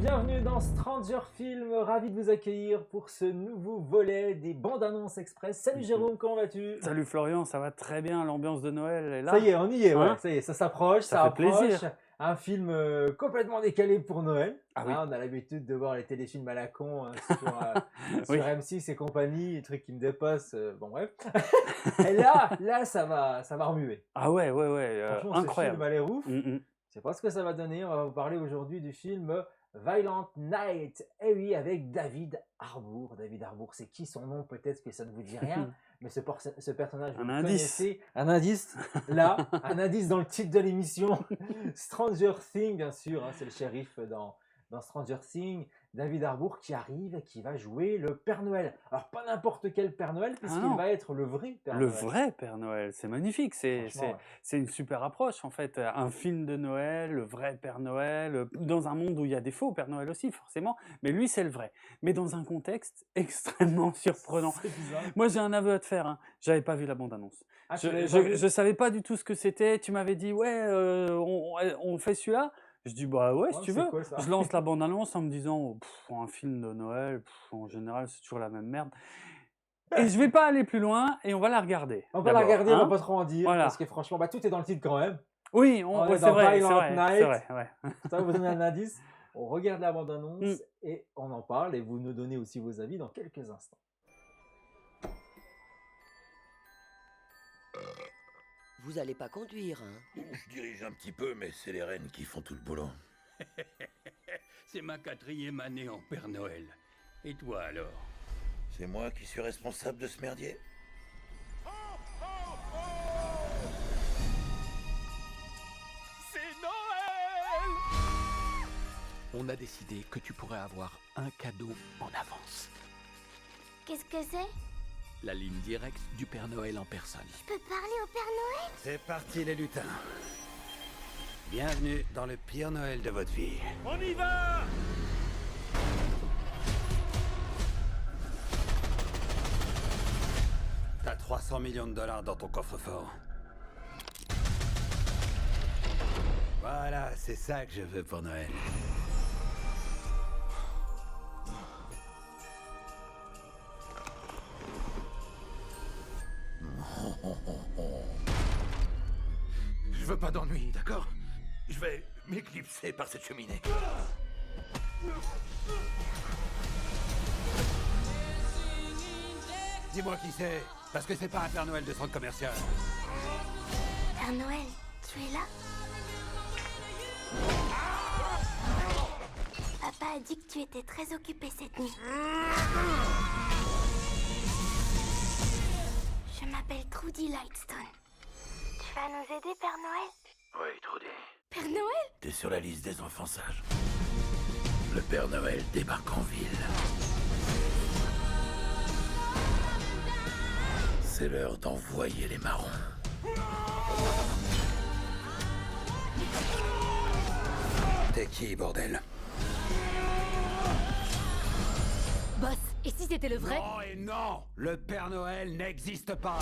bienvenue dans Stranger Film, ravi de vous accueillir pour ce nouveau volet des bandes annonces express. Salut Jérôme, comment vas-tu? Salut Florian, ça va très bien, l'ambiance de Noël est là. Ça y est, on y est, ouais. Hein, Ça y est, ça s'approche, ça ça fait approche. plaisir. Un film complètement décalé pour Noël. Ah oui. On a l'habitude de voir les téléfilms à la con sur Oui. M6 et compagnie, les trucs qui me dépassent, bon bref. Et là ça va remuer. Ah ouais, Franchement, ce film incroyable. a l'air ouf. Mm. Je sais pas ce que ça va donner. On va vous parler aujourd'hui du film Violent Night. Et oui, avec David Harbour. David Harbour, c'est qui son nom? Peut-être que ça ne vous dit rien, mais ce personnage, vous Un le indice. connaissez. Un indice, là, un indice dans le titre de l'émission. Stranger Things, bien sûr, hein, c'est le shérif dans Stranger Things. David Harbour qui arrive et qui va jouer le Père Noël. Alors, pas n'importe quel Père Noël, puisqu'il non. va être le vrai Père Le Noël. vrai Père Noël, c'est magnifique, Franchement, ouais. c'est une super approche en fait. Un film de Noël, le vrai Père Noël, dans un monde où il y a des faux Père Noël aussi forcément, mais lui c'est le vrai. Mais dans un contexte extrêmement surprenant. C'est bizarre. Moi j'ai un aveu à te faire, hein. J'avais pas vu la bande-annonce. Ah, tu l'avais pas vu? Je savais pas du tout ce que c'était, tu m'avais dit ouais, on fait celui-là. Je dis bah ouais, si Ouais, tu c'est veux. quoi, ça? Je lance la bande-annonce en me disant oh, un film de Noël, en général c'est toujours la même merde. Et je vais pas aller plus loin et on va la regarder. On va la d'abord, regarder, on hein. va pas trop en dire, Voilà. parce que franchement, tout est dans le titre quand même. Oui, On est ouais, c'est dans vrai, Violent Night. c'est vrai, ouais. Ça va vous donner un indice. On regarde la bande-annonce Mm. et on en parle, et vous nous donnez aussi vos avis dans quelques instants. Vous allez pas conduire, hein? Je dirige un petit peu, mais c'est les rennes qui font tout le boulot. C'est ma 4e année en Père Noël. Et toi alors? C'est moi qui suis responsable de ce merdier. C'est Noël! On a décidé que tu pourrais avoir un cadeau en avance. Qu'est-ce que c'est? La ligne directe du Père Noël en personne. Je peux parler au Père Noël? C'est parti les lutins. Bienvenue dans le pire Noël de votre vie. On y va! T'as 300 millions de dollars dans ton coffre-fort. Voilà, c'est ça que je veux pour Noël. Je veux pas d'ennui, d'accord? Je vais m'éclipser par cette cheminée. Dis-moi qui c'est, parce que c'est pas un Père Noël de centre commercial. Père Noël, tu es là? Papa a dit que tu étais très occupé cette nuit. Je m'appelle Trudy Lightstone. Tu vas nous aider, Père Noël? Oui, Trudy. Père Noël? T'es sur la liste des enfants sages. Le Père Noël débarque en ville. C'est l'heure d'envoyer les marrons. T'es qui, bordel? Boss, et si c'était le vrai? Non et non! Le Père Noël n'existe pas!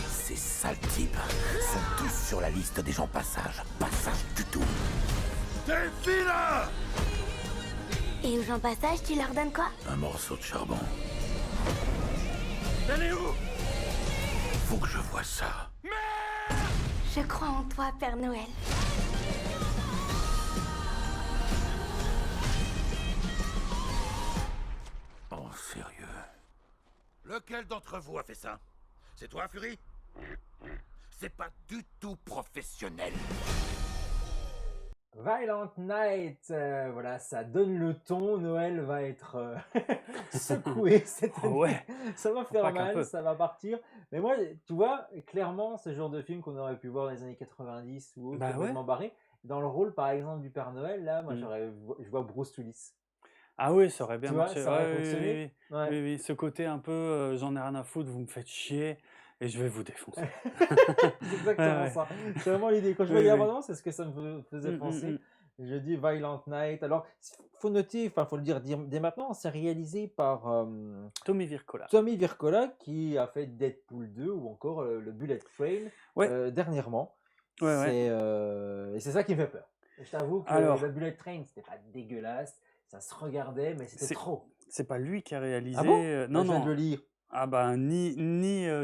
Ces sales types sont tous sur la liste des gens passages. Passage du tout. T'es là! Et aux gens passage, tu leur donnes quoi? Un morceau de charbon. Elle est où? Faut que je vois ça. Je crois en toi, Père Noël. Oh, sérieux? Lequel d'entre vous a fait ça? C'est toi, Fury? C'est pas du tout professionnel. Violent Night, voilà, ça donne le ton. Noël va être secoué cette année. Ouais. Ça va faire Pas qu'un mal, peu. ça va partir. Mais moi, tu vois, clairement, ce genre de film qu'on aurait pu voir dans les années 90 ou autre, Bah complètement barré, dans le rôle, par exemple, du Père Noël, là, moi, Mm. je vois Bruce Willis. Ah oui, ça aurait bien Tu vois, marché. ça aurait Ouais, oui, fonctionné. oui, Ouais. oui, ce côté un peu j'en ai rien à foutre, vous me faites chier et je vais vous défoncer. C'est exactement Ouais. ça. C'est vraiment l'idée. Quand je Oui, voyais la oui. bande-annonce, c'est ce que ça me faisait penser. Mm. Je dis Violent Night. Alors, faut noter, enfin, faut le dire dès maintenant, c'est réalisé par Tommy Wirkola. Tommy Wirkola qui a fait Deadpool 2 ou encore le Bullet Train Ouais. dernièrement. Ouais. Et c'est ça qui me fait peur. Je t'avoue que Alors, le Bullet Train, c'était pas dégueulasse, ça se regardait, mais c'était c'est trop. c'est pas lui qui a réalisé. Ah bon? Non, Je viens de non. le lire. Ah bah, ni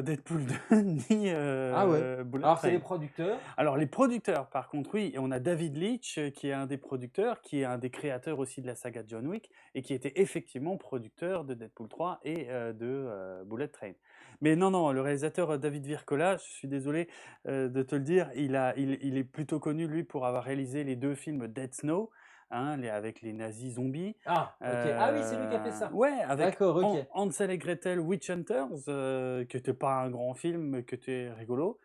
Deadpool 2, ni Ah ouais. Bullet Alors, c'est les Train. producteurs. Alors, les producteurs, par contre, oui, et on a David Leitch, qui est un des producteurs, qui est un des créateurs aussi de la saga John Wick, et qui était effectivement producteur de Deadpool 3 et de Bullet Train. Mais non, non, le réalisateur David Vircola, je suis désolé de te le dire, il est plutôt connu, lui, pour avoir réalisé les 2 films Dead Snow, hein, avec les nazis zombies. Ah, ok. Ah oui, c'est lui qui a fait ça. Ouais, avec D'accord, ok. Hansel et Gretel Witch Hunters, qui n'était pas un grand film, mais qui était rigolo.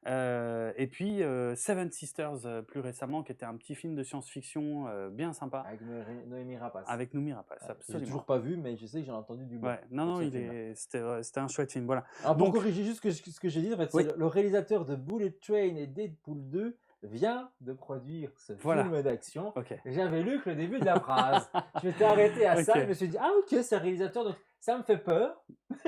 Et puis Seven Sisters, plus récemment, qui était un petit film de science-fiction bien sympa, Avec Noémie Rapace. avec Noomi Rapace, Ouais, j'ai absolument. toujours pas vu, mais je sais que j'en ai entendu du bien. Ouais, non, pour non, ce film-là. c'était un chouette film, voilà. Alors pour Donc, corriger juste ce que j'ai dit, en fait, oui, c'est le réalisateur de Bullet Train et Deadpool 2 vient de produire ce voilà, film d'action. ok. J'avais lu que le début de la phrase. Je m'étais arrêté à ça, Ok. je me suis dit, ah ok, c'est un réalisateur, donc ça me fait peur.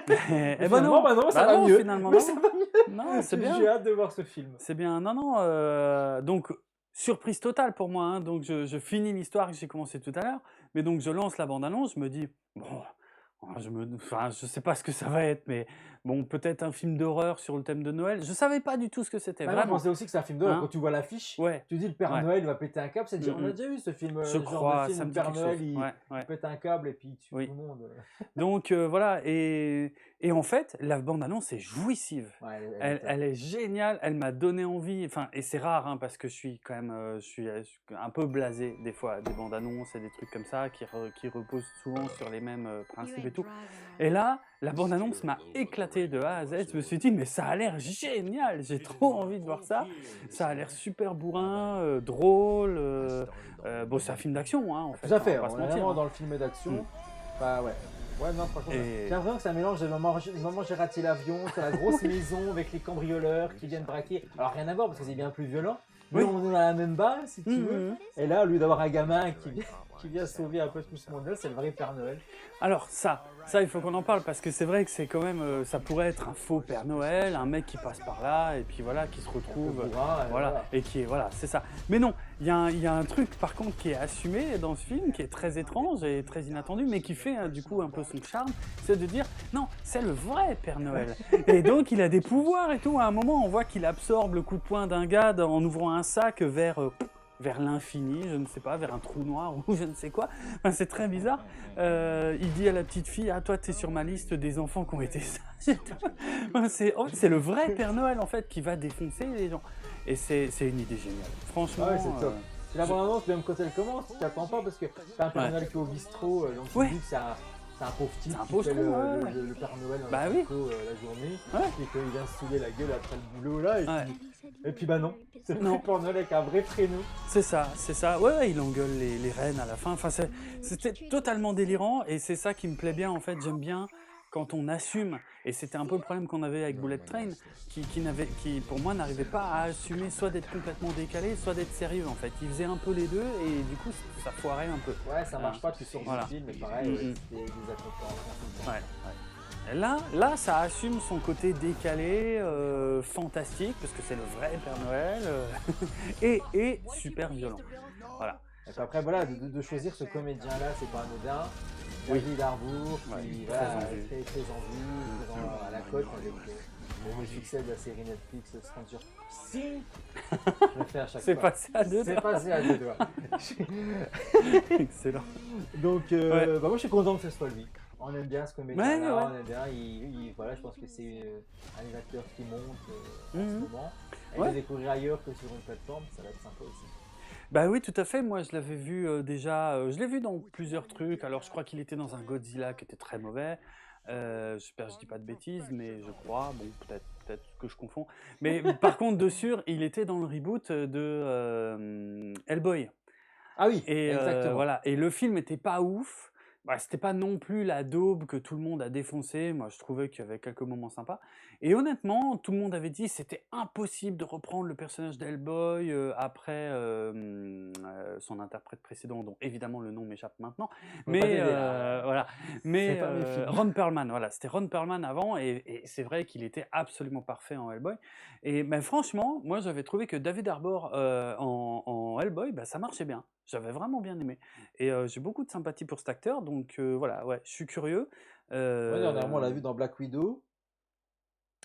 Eh Mais ben finalement, non, bah non, ça bah va non, mieux. finalement Mais non, ça va mieux. non, c'est J'ai bien, hâte de voir ce film. c'est bien, non, non, donc surprise totale pour moi, hein. Donc je finis l'histoire que j'ai commencé tout à l'heure, mais donc je lance la bande-annonce, je me dis, bon, enfin, je sais pas ce que ça va être, mais bon, peut-être un film d'horreur sur le thème de Noël, je savais pas du tout ce que c'était, Bah, moi, je vraiment, pensais aussi que c'est un film d'horreur. hein. Quand tu vois l'affiche, Ouais, tu dis le Père ouais, Noël va péter un câble. C'est dire, on a mm, déjà vu ce film, je ce genre de crois, film ça où me le dit Père quelque Noël chose, il ouais. pète un câble et puis il tue Oui. tout le monde. Donc voilà, et en fait, la bande-annonce est jouissive. Ouais, elle est Elle, top. elle est géniale, elle m'a donné envie, enfin, et c'est rare, hein, parce que je suis quand même je suis un peu blasé des fois des bandes annonces et des trucs comme ça qui reposent souvent sur les mêmes principes et tout. Et là, la bande annonce m'a éclaté de A à Z. Je me suis dit, mais ça a l'air génial, j'ai trop envie de voir ça. Ça a l'air super bourrin, drôle. Bon, c'est un film d'action, hein, en fait, Tout à on fait, va pas on se est mentir, vraiment hein. dans le film d'action. Mm. Bah ouais. Ouais, non, franchement, Et- j'ai l'impression que c'est un mélange de maman j'ai raté l'avion, sur la grosse maison avec les cambrioleurs qui viennent braquer. Alors rien à voir parce que c'est bien plus violent. Mais Oui. on est dans la même base, si tu veux. Mhm. Et là, au lieu d'avoir un gamin qui vient sauver un peu tout ce monde-là, c'est le vrai Père Noël. Alors ça, il faut qu'on en parle parce que c'est vrai que c'est quand même, ça pourrait être un faux Père Noël, un mec qui passe par là et puis voilà, qui se Un peu retrouve, bourrin, et voilà, et qui est, voilà, c'est ça. Mais non, il y a un truc par contre qui est assumé dans ce film, qui est très étrange et très inattendu, mais qui fait du coup un peu son charme, c'est de dire non, c'est le vrai Père Noël. Et donc il a des pouvoirs et tout. À un moment, on voit qu'il absorbe le coup de poing d'un gars en ouvrant un sac vers l'infini, je ne sais pas, vers un trou noir ou je ne sais quoi. Enfin, c'est très bizarre. Il dit à la petite fille, ah toi t'es sur ma liste des enfants qui ont été sages. Et tout. Enfin, c'est le vrai Père Noël en fait qui va défoncer les gens. Et c'est une idée géniale. Franchement. Ah ouais, c'est top. C'est la bande-annonce, même quand elle commence, tu t'attends pas parce que t'as un Père Ouais. Noël qui est au bistrot, donc tu Ouais. te dis que c'est un pauvre type C'est un qui pauvre fait con, ouais. le Père Noël dans Bah le oui. bistrot la journée, Ouais. et qu'il vient se saouler la gueule après le boulot là, Ouais. et puis bah non, c'est le Non. vrai Père Noël avec un vrai prénom. C'est ça, c'est ça. Ouais, ouais, il engueule les reines à la fin. Enfin, c'était totalement délirant et c'est ça qui me plaît bien en fait. J'aime bien quand on assume. Et c'était un peu le problème qu'on avait avec Bullet Train, qui pour moi n'arrivait pas à assumer soit d'être complètement décalé, soit d'être sérieux en fait. Il faisait un peu les deux et du coup ça foirait un peu. Ouais, ça marche pas, tu sors Voilà. du film, mais pareil, Mhm. c'était des accompagnements. Ouais, ouais. Et là, ça assume son côté décalé, fantastique, parce que c'est le vrai Père Noël, et super violent. Voilà. Et puis après, voilà, de choisir ce comédien-là, c'est pas anodin. Oui. David Harbour, Ouais, qui très voilà, en vue. très en vue, très à la cote avec le succès de la série Netflix Stranger Things. Je le fais à chaque C'est fois. passé à deux C'est doigts. passé à deux doigts. Excellent. Donc, Ouais. bah moi je suis content que ce soit lui. On aime bien ce comédien-là, Ouais, ouais. on aime bien. Voilà, je pense que c'est un acteur qui monte en ce Mhm. moment. Et Ouais. le découvrir ailleurs que sur une plateforme, ça va être sympa aussi. Bah oui, tout à fait. Moi, je l'avais vu déjà. Je l'ai vu dans plusieurs trucs. Alors, je crois qu'il était dans un Godzilla qui était très mauvais. J'espère que je dis pas de bêtises, mais je crois. Bon, peut-être que je confonds. Mais par contre, de sûr, il était dans le reboot de Hellboy. Ah oui, Et exactement. voilà. Et le film était pas ouf. Bah, c'était pas non plus la daube que tout le monde a défoncé. Moi, je trouvais qu'il y avait quelques moments sympas. Et honnêtement, tout le monde avait dit que c'était impossible de reprendre le personnage d'Hellboy après son interprète précédent, dont évidemment le nom m'échappe maintenant. On va pas Mais t'aider, là. voilà. C'est Mais pas mes films. Ron Perlman, voilà, c'était Ron Perlman avant, et c'est vrai qu'il était absolument parfait en Hellboy. Et mais franchement, moi j'avais trouvé que David Harbour en Hellboy, bah, ça marchait bien. J'avais vraiment bien aimé. Et j'ai beaucoup de sympathie pour cet acteur, donc voilà, ouais, je suis curieux. Ouais, dernièrement, on l'a Euh, vu dans Black Widow.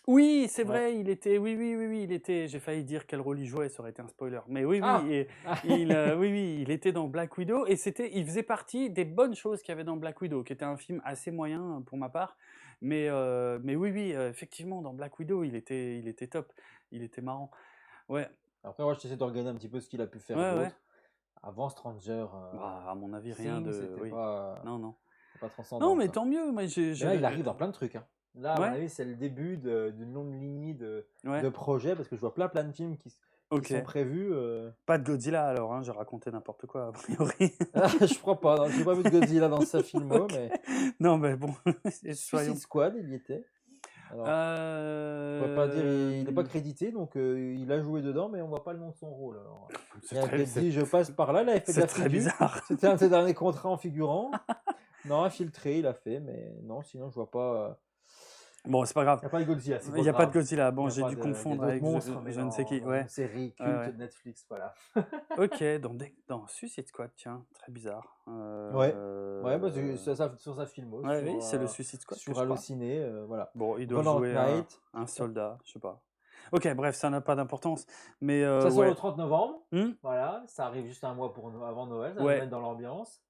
Oui, c'est Ouais. vrai, il était. Oui, oui, oui, oui, il était. J'ai failli dire quel rôle il jouait, ça aurait été un spoiler. Mais oui, oui, Ah! oui, oui, il était dans Black Widow, et il faisait partie des bonnes choses qu'il y avait dans Black Widow, qui était un film assez moyen pour ma part. Mais oui, oui, effectivement, dans Black Widow, il était top, il était marrant. Ouais, Après, moi, j'essaie de regarder un petit peu ce qu'il a pu faire ouais, ouais. d'autre. Avant Stranger Bah, à mon avis, rien Things, de. c'était Oui. pas Non, non. transcendant, Non, mais ça. tant mieux. Mais Mais là, il arrive dans plein de trucs, hein. Là, à mon Ouais. avis, c'est le début d'une longue lignée de Ouais. projets, parce que je vois plein de films qui Ok. sont prévus. Pas de Godzilla alors, hein, j'ai raconté n'importe quoi a priori. Je crois pas, non, j'ai pas vu de Godzilla dans sa filmo, Ok. mais Non, mais bon, soyons. Suicide Squad, il y était. Alors, je pourrais pas dire, il n'est pas crédité, donc il a joué dedans, mais on voit pas le nom de son rôle. Alors, C'est il a très- peut-être c'est- dit, je passe par là, il avait fait de c'est la très figure. bizarre. C'était un de ses derniers contrats en figurant. Non, infiltré, il a fait, mais non, sinon je vois pas. Bon, c'est pas grave. Il n'y a pas de Godzilla, c'est Il n'y a pas de Godzilla. Il Bon, y a j'ai pas dû de- confondre il y a avec d'autres monstres, mais je ne sais qui. dans Ouais. une série culte Ouais. de Netflix, voilà. Ok, dans Suicide Squad, tiens, très bizarre. Ouais, bah, sur sa filmo, Ouais, sur, oui, c'est le Suicide Squad. sur que je crois. Allociné, voilà. Bon, il doit Violent jouer Night. un soldat, je sais pas. Ok, bref, ça n'a pas d'importance. Mais Ça sort ouais. le 30 novembre, Hmm. voilà, ça arrive juste un mois avant Noël, ça va Ouais. nous mettre dans l'ambiance.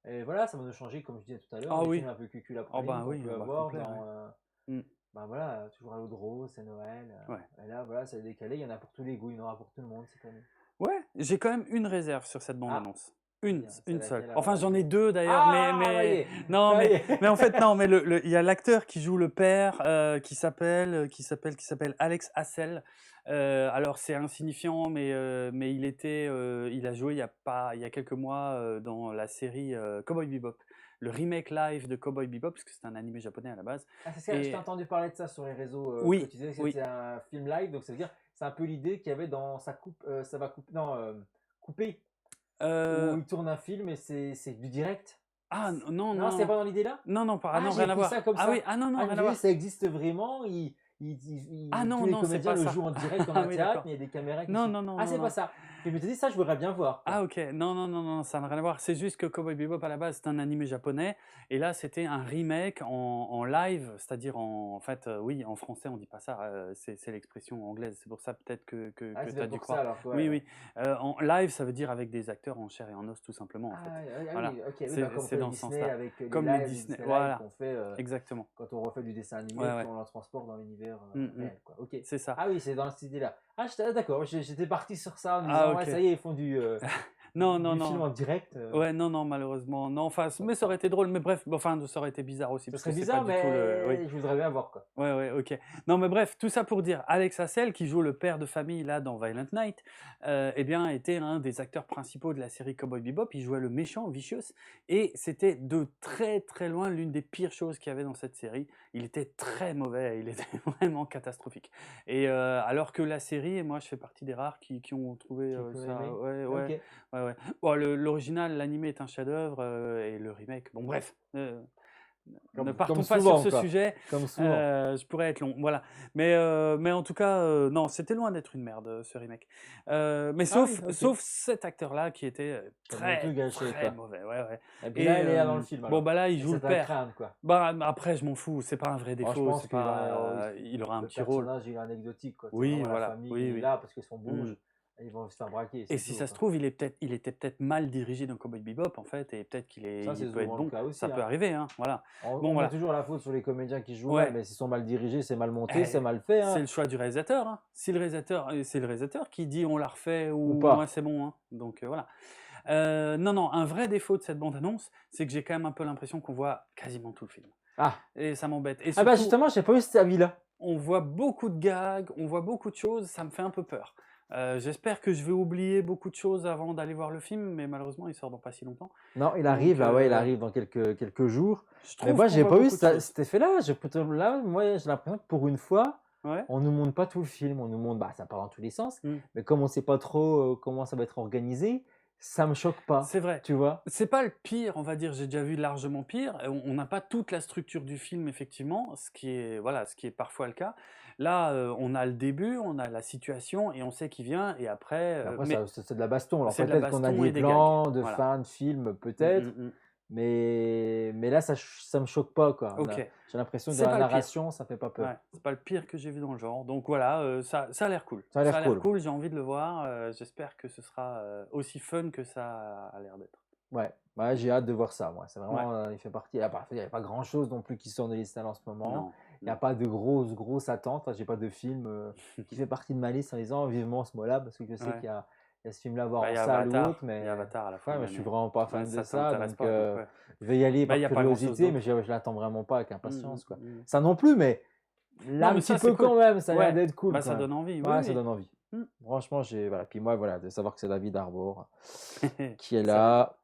Et voilà, ça va nous changer, comme je disais tout à l'heure, Ah les oui. films un peu cucul après Oh bah qu'on oui, peut bah avoir complet, dans, Hmm. bah voilà, toujours à l'eau de rose, c'est Noël. Ouais. Et là, voilà, c'est décalé, il y en a pour tous les goûts, il y en aura pour tout le monde cette année. Ouais, j'ai quand même une réserve sur cette bande-annonce. Une bien, c'est seule. laquelle, Enfin, alors j'en ai deux d'ailleurs, Ah, mais voyez, non, voyez. mais en fait non, mais il y a l'acteur qui joue le père qui s'appelle Alex Hassel. Alors c'est insignifiant, mais il a joué il y a quelques mois dans la série Cowboy Bebop, le remake live de Cowboy Bebop, parce que c'est un animé japonais à la base. Ah, c'est ça, je Et- t'ai entendu parler de ça sur les réseaux. Oui, que tu disais que oui. c'était un film live, donc ça veut dire, c'est un peu l'idée qu'il y avait dans sa coupe, ça va couper, non, couper, où il tourne un film et c'est du direct. Ah non, Non, c'est pas dans l'idée là? non, non, Ah, non, j'ai rien à pris voir. ça comme Ah ça. oui, ah non, non, Ah, rien à je voir. dis, ça existe vraiment, Ah non, tous les non, c'est comédiens pas le ça. jouent en direct comme Ah un oui, théâtre, d'accord. mais il y a des caméras qui Non, suivent. non, non, Ah, non, c'est non. pas ça. Je me suis dit, ça, je voudrais bien voir, quoi. Ah ok, non, non, non, non, ça n'a rien à voir. C'est juste que Cowboy Bebop à la base c'est un animé japonais, et là c'était un remake en live, c'est-à-dire en fait, oui, en français on dit pas ça, c'est l'expression anglaise, c'est pour ça peut-être que Ah, tu c'est as dû pour ça croire. alors, quoi. Oui, oui. En live ça veut dire avec des acteurs en chair et en os tout simplement en Ah, fait. ah Voilà. oui, ok, oui, C'est- bah, comme c'est fait dans les ce Disney sens-là. avec les Comme les lives, Disney, live voilà. qu'on fait Exactement. quand on refait du dessin animé, Ouais, ouais. puis on le transporte dans l'univers Mm, réel, quoi. Ok. C'est ça. Ah oui, c'est dans cette idée-là. Ah, d'accord, j'étais parti sur ça en me Ah, disant, ok. ouais, ça y est, ils font Non, non, du film non. en direct. Ouais, non, non, malheureusement, non. Enfin, mais ça aurait été drôle, mais bref, enfin, ça aurait été bizarre aussi. Ça parce serait que c'est bizarre, pas du tout mais oui. je voudrais bien voir, quoi. Ouais, ouais, ok. Non, mais bref, tout ça pour dire, Alex Hassel, qui joue le père de famille là dans Violent Night, eh bien, était un des acteurs principaux de la série Cowboy Bebop. Il jouait le méchant Vicious, et c'était de très très loin l'une des pires choses qu'il y avait dans cette série. Il était très mauvais, il était vraiment catastrophique. Et alors que la série, et moi, je fais partie des rares qui ont trouvé Qui peut ça. aimer. Ouais, ouais, Ok. ouais, ouais. Bon, l'original, l'animé est un chef-d'œuvre, et le remake, bon, bref. Ne partons comme pas souvent, sur ce quoi. sujet. Comme souvent. Je pourrais être long, voilà. Mais en tout cas, non, c'était loin d'être une merde ce remake. Mais sauf, oui, ok. sauf cet acteur-là qui était Ça m'a très, tout gâché, très quoi. mauvais. Ouais, ouais. Et puis là, Et, elle est là dans le film. bon, alors. bah là, il Et joue le c'est à père. craindre, quoi. Bah, après, je m'en fous, c'est pas un vrai Je défaut. pense C'est qu'il pas, il aura un le petit rôle. personnage, il est anecdotique, quoi. C'est Oui, vraiment voilà. La famille Oui, qui est oui. là parce qu'ils sont bouges. Mm. Ils vont se faire braquer. Et c'est si tout, ça se quoi. trouve, il était peut-être mal dirigé dans Cowboy Bebop en fait, et peut-être qu'il Ça, c'est peut être souvent bon. le cas aussi, Ça peut hein. arriver, hein. Voilà. On Bon, met voilà. toujours la faute sur les comédiens qui jouent Ouais. mal, mais s'ils sont mal dirigés, c'est mal monté, Eh, c'est mal fait. C'est Hein. le choix du réalisateur. Hein. Si le réalisateur, c'est le réalisateur qui dit on la refait ou pas. moi c'est bon. Hein. Donc voilà. Non, non, un vrai défaut de cette bande-annonce, c'est que j'ai quand même un peu l'impression qu'on voit quasiment tout le film. Ah. Et ça m'embête. Et Ah bah surtout, justement, j'ai pas eu cet avis-là. on voit beaucoup de gags, on voit beaucoup de choses, ça me fait un peu peur. J'espère que je vais oublier beaucoup de choses avant d'aller voir le film, mais malheureusement, il sort dans pas si longtemps. Non, il arrive, Donc, là, ouais, il arrive dans quelques jours. Je Mais trouve moi, qu'on j'ai voit pas eu beaucoup de choses. cet effet-là. Là, moi, j'ai l'impression que pour une fois, Ouais. on nous montre pas tout le film. On nous montre, bah, ça part dans tous les sens. Mm. Mais comme on sait pas trop comment ça va être organisé, ça me choque pas. C'est vrai. Tu vois? C'est pas le pire, on va dire. J'ai déjà vu largement pire. On n'a pas toute la structure du film, effectivement, ce qui est parfois le cas. Là, on a le début, on a la situation et on sait qui vient. Et après, Après, mais c'est de la baston. Alors c'est de la peut-être qu'on a baston des et des plans gags. de Voilà. fin de film, Mm, peut-être. mm, mm. Mais là, ça me choque pas, quoi. Ok. J'ai l'impression que C'est dans pas la le pire. narration, ça fait pas peur. Ouais, c'est pas le pire que j'ai vu dans le genre. Donc voilà, ça a l'air cool. Ça a l'air cool. J'ai envie de le voir. J'espère que ce sera aussi fun que ça a l'air d'être. Ouais, j'ai hâte de voir ça, moi. C'est vraiment, Ouais. il fait partie. Il n'y a pas grand-chose non plus qui sort de l'Istal en ce moment. Non, Il n'y a non. pas de grosses attentes. Enfin, j'ai pas de film qui fait partie de ma liste en disant vivement ce mois-là, parce que je sais Ouais. qu'il y a ce film-là à voir Bah, en il y a salle ou Avatar. autre, Il y a mais Avatar à la fin ouais, de mais je suis l'année. vraiment pas Ouais, fan de ça ça, t'intéresse donc pas. Donc, ouais. je vais y aller Bah, par il y a pas grand-chose curiosité, mais d'autre. je l'attends vraiment pas avec impatience, quoi. Mm. Ça non plus, mais là, Non, un mais petit ça, c'est peu cool. quand même, ça a l'air Ouais. d'être cool, Bah, quand ça même. donne envie. Ouais, Oui, ça oui. donne envie. Mm. Franchement, voilà. Puis moi, voilà, de savoir que c'est David Harbour qui est Ça là.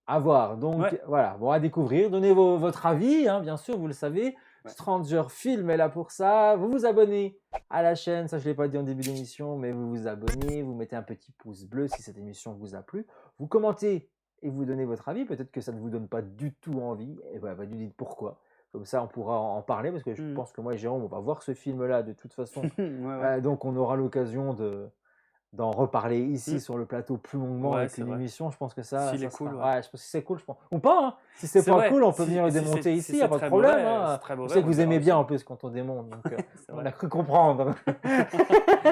À voir. Donc Ouais. voilà, bon, à découvrir. Donnez votre avis, hein, bien sûr, vous le savez. Ouais. Stranger Film est là pour ça. Vous vous abonnez à la chaîne, ça je ne l'ai pas dit en début d'émission, mais vous vous abonnez, vous mettez un petit pouce bleu si cette émission vous a plu. Vous commentez et vous donnez votre avis. Peut-être que ça ne vous donne pas du tout envie. Et voilà, vous dites pourquoi. Comme ça, on pourra en parler parce que je Mm. pense que moi et Jérôme, on va voir ce film-là de toute façon. Ouais. Donc on aura l'occasion d'en reparler ici Mm. sur le plateau plus longuement Ouais, avec c'est une vrai. émission. Je pense que ça, S'il ça est cool, sera- ouais. ouais, je pense que c'est cool, je pense. Ou pas, hein. Si c'est C'est pas vrai. cool, on peut Si- venir le si démonter c'est- ici, si il n'y a c'est pas de très problème, mauvais, hein. c'est très Je mauvais, sais que on vous le aimez fera bien aussi. en plus quand on démonte, donc C'est on vrai. a cru comprendre.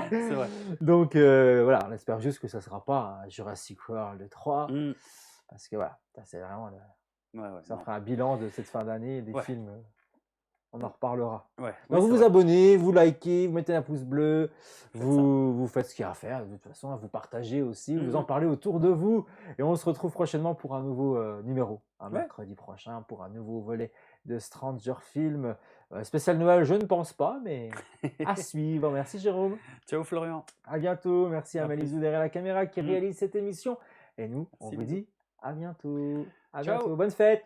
C'est vrai. Donc voilà, on espère juste que ça ne sera pas un Jurassic World 3, Mm. parce que voilà, ça, c'est vraiment Ouais, ça non. fera un bilan de cette fin d'année et des Ouais. films. On en reparlera. Ouais. Donc Oui, vous c'est vous vrai. abonnez, vous likez, vous mettez un pouce bleu, Faites vous faites ce qu'il y a à faire. De toute façon, vous partagez aussi, vous en Mhm. parlez autour de vous. Et on se retrouve prochainement pour un nouveau numéro, un Ouais. mercredi prochain, pour un nouveau volet de Stranger Film. Spécial Noël, je ne pense pas, mais à suivre. Merci Jérôme. Ciao Florian. À bientôt. Merci à À plus. Malizou derrière la caméra qui Mm. réalise cette émission. Et nous, on Merci, vous bisous. dit à bientôt. À Ciao. bientôt. Bonne fête.